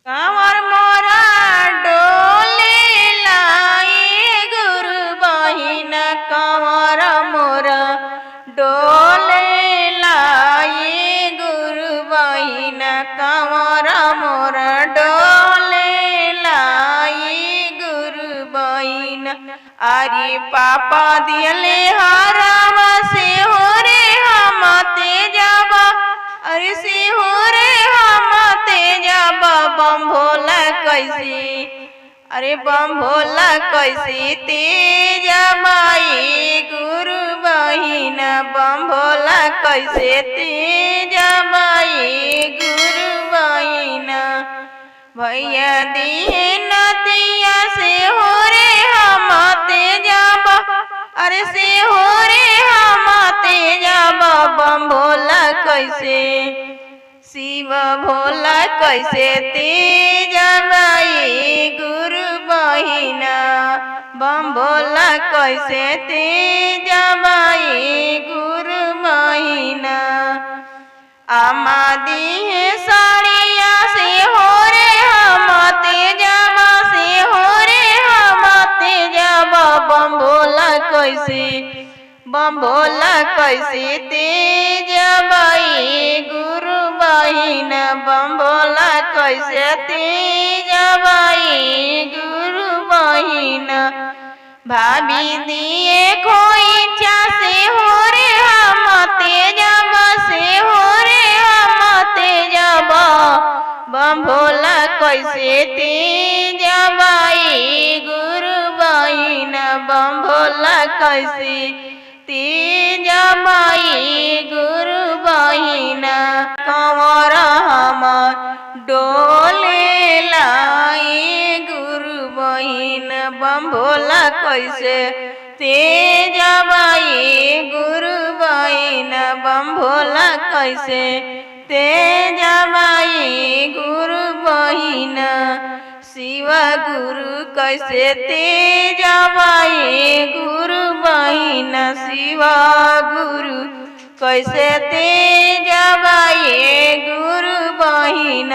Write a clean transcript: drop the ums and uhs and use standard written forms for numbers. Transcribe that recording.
कांवर मोरा डोले लाई गुरु बहिन कांवर मोरा डोले लाई गुरु बहिन कांवर मोरा डोले लाई गुरु बहिन अरे पापा दिले हरावा से हो रे हम तेजाबा अरे से हो रे हम तेजाबा बम भोला कैसी अरे बम भोला कैसी तेजाबाई गुरु बहिन बम भोला कैसे तेजाबाई गुरु बहिन भैया दिए नदिया से हो रे हम तेजाबा अरे से हो रे हम तेजाबा बम भोला कैसे शिव भोला कैसे तेजाबाई गुरु बहिन बम भोला कैसे तेजाबाई गुरु बहिन आमादी साड़िया से हो रे हम तेजाबा से हो रे हम तेजाबा बम भोला कैसे बम भोला कैसे तेजाबाई गुरु बहिन बम भोला कैसे तेजाबाई गुरु बहिन भाभी दिए कोई चा से हो रे हम तेजाबा से हो रे हम तेजाबा बम भोला कैसे तेजाबाई गुरु बहिन बम भोला कैसे तेजाबाई गुरु बहिन कांवर हमर डोले लाई गुरु बहिन बम भोला कैसे तेजाबाई गुरु बहिन बम भोला कैसे तेजाबाई गुरु बहिन शिव गुरु कैसे तेजाबाई गुरु बहिन शिव गुरु कैसे तेजाबाई गुरु बहिन।